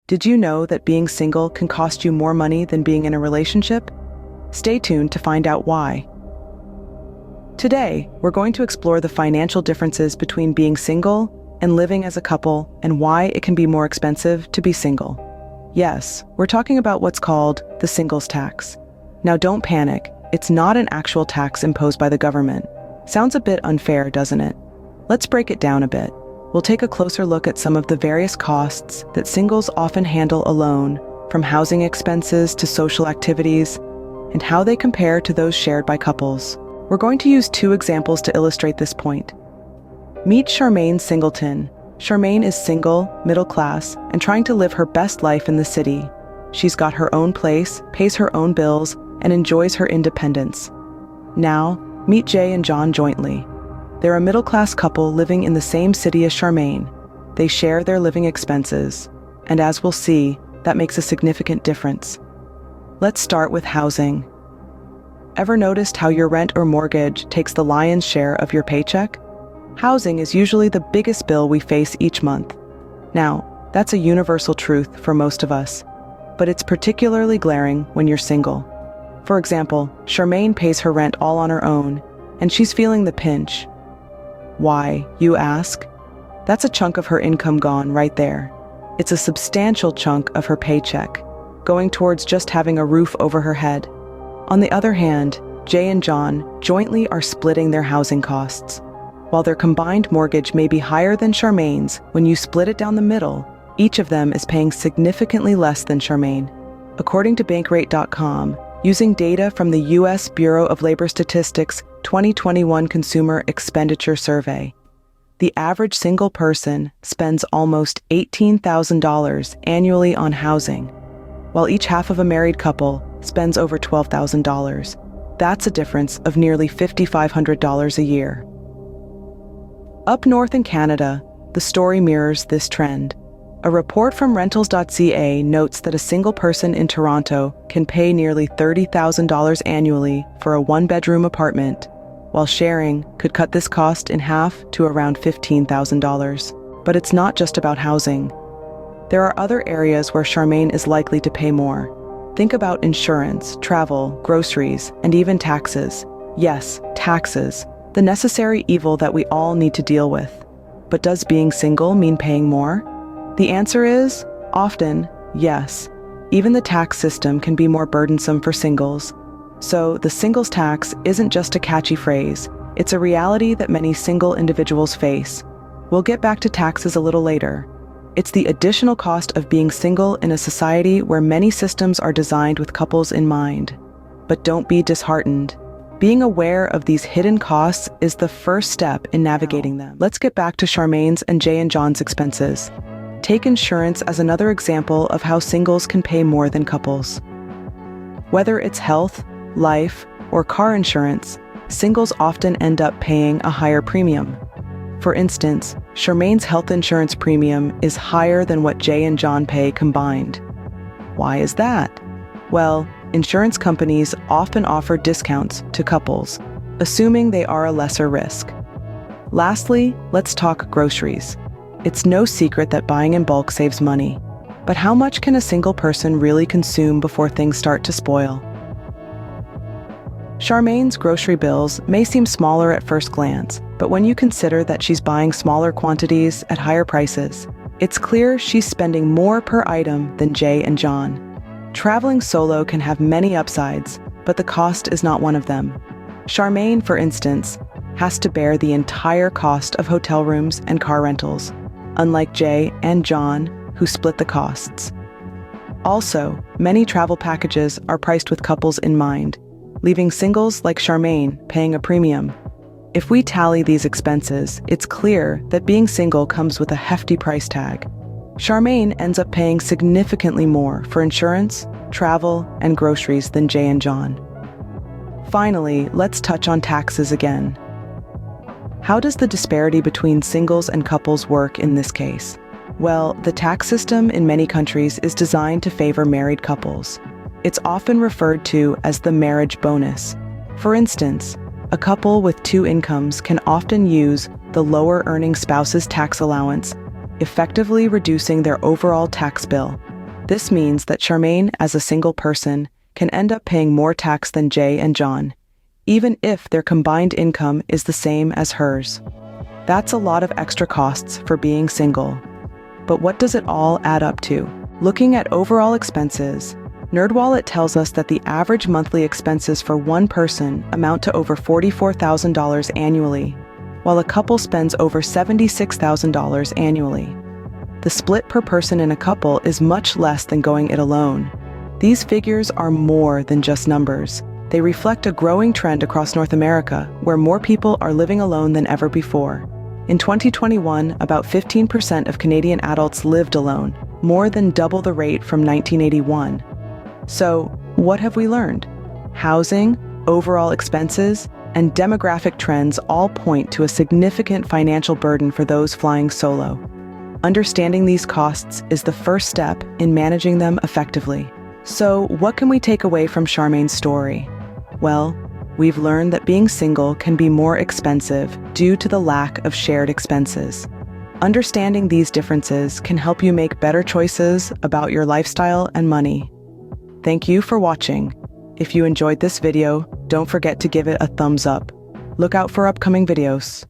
Did you know that being single can cost you more money than being in a relationship? Stay tuned to find out why. Today, we're going to explore the financial differences between being single and living as a couple and why it can be more expensive to be single. Yes, we're talking about what's called the singles tax. Now don't panic, it's not an actual tax imposed by the government. Sounds a bit unfair, doesn't it? Let's break it down a bit. We'll take a closer look at some of the various costs that singles often handle alone, from housing expenses to social activities, and how they compare to those shared by couples. We're going to use two examples to illustrate this point. Meet Charmaine Singleton. Charmaine is single, middle class, and trying to live her best life in the city. She's got her own place, pays her own bills, and enjoys her independence. Now, meet Jay and John jointly. They're a middle-class couple living in the same city as Charmaine. They share their living expenses, and as we'll see, that makes a significant difference. Let's start with housing. Ever noticed how your rent or mortgage takes the lion's share of your paycheck? Housing is usually the biggest bill we face each month. Now, that's a universal truth for most of us, but it's particularly glaring when you're single. For example, Charmaine pays her rent all on her own, and she's feeling the pinch. Why, you ask? That's a chunk of her income gone right there. It's a substantial chunk of her paycheck, going towards just having a roof over her head. On the other hand, Jay and John jointly are splitting their housing costs. While their combined mortgage may be higher than Charmaine's, when you split it down the middle, each of them is paying significantly less than Charmaine. According to Bankrate.com, using data from the U.S. Bureau of Labor Statistics 2021 Consumer Expenditure Survey, the average single person spends almost $18,000 annually on housing, while each half of a married couple spends over $12,000. That's a difference of nearly $5,500 a year. Up north in Canada, the story mirrors this trend. A report from Rentals.ca notes that a single person in Toronto can pay nearly $30,000 annually for a one-bedroom apartment, while sharing could cut this cost in half to around $15,000. But it's not just about housing. There are other areas where Charmaine is likely to pay more. Think about insurance, travel, groceries, and even taxes. Yes, taxes, the necessary evil that we all need to deal with. But does being single mean paying more? The answer is, often, yes. Even the tax system can be more burdensome for singles. So the singles tax isn't just a catchy phrase, it's a reality that many single individuals face. We'll get back to taxes a little later. It's the additional cost of being single in a society where many systems are designed with couples in mind. But don't be disheartened. Being aware of these hidden costs is the first step in navigating them. Let's get back to Charmaine's and Jay and John's expenses. Take insurance as another example of how singles can pay more than couples. Whether it's health, life, or car insurance, singles often end up paying a higher premium. For instance, Charmaine's health insurance premium is higher than what Jay and John pay combined. Why is that? Well, insurance companies often offer discounts to couples, assuming they are a lesser risk. Lastly, let's talk groceries. It's no secret that buying in bulk saves money. But how much can a single person really consume before things start to spoil? Charmaine's grocery bills may seem smaller at first glance, but when you consider that she's buying smaller quantities at higher prices, it's clear she's spending more per item than Jay and John. Traveling solo can have many upsides, but the cost is not one of them. Charmaine, for instance, has to bear the entire cost of hotel rooms and car rentals, unlike Jay and John, who split the costs. Also, many travel packages are priced with couples in mind, leaving singles like Charmaine paying a premium. If we tally these expenses, it's clear that being single comes with a hefty price tag. Charmaine ends up paying significantly more for insurance, travel, and groceries than Jay and John. Finally, let's touch on taxes again. How does the disparity between singles and couples work in this case? Well, the tax system in many countries is designed to favor married couples. It's often referred to as the marriage bonus. For instance, a couple with two incomes can often use the lower earning spouse's tax allowance, effectively reducing their overall tax bill. This means that Charmaine, as a single person, can end up paying more tax than Jay and John, even if their combined income is the same as hers. That's a lot of extra costs for being single. But what does it all add up to? Looking at overall expenses, NerdWallet tells us that the average monthly expenses for one person amount to over $44,000 annually, while a couple spends over $76,000 annually. The split per person in a couple is much less than going it alone. These figures are more than just numbers. They reflect a growing trend across North America, where more people are living alone than ever before. In 2021, about 15% of Canadian adults lived alone, more than double the rate from 1981. So, what have we learned? Housing, overall expenses, and demographic trends all point to a significant financial burden for those flying solo. Understanding these costs is the first step in managing them effectively. So, what can we take away from Charmaine's story? Well, we've learned that being single can be more expensive due to the lack of shared expenses. Understanding these differences can help you make better choices about your lifestyle and money. Thank you for watching. If you enjoyed this video, don't forget to give it a thumbs up. Look out for upcoming videos.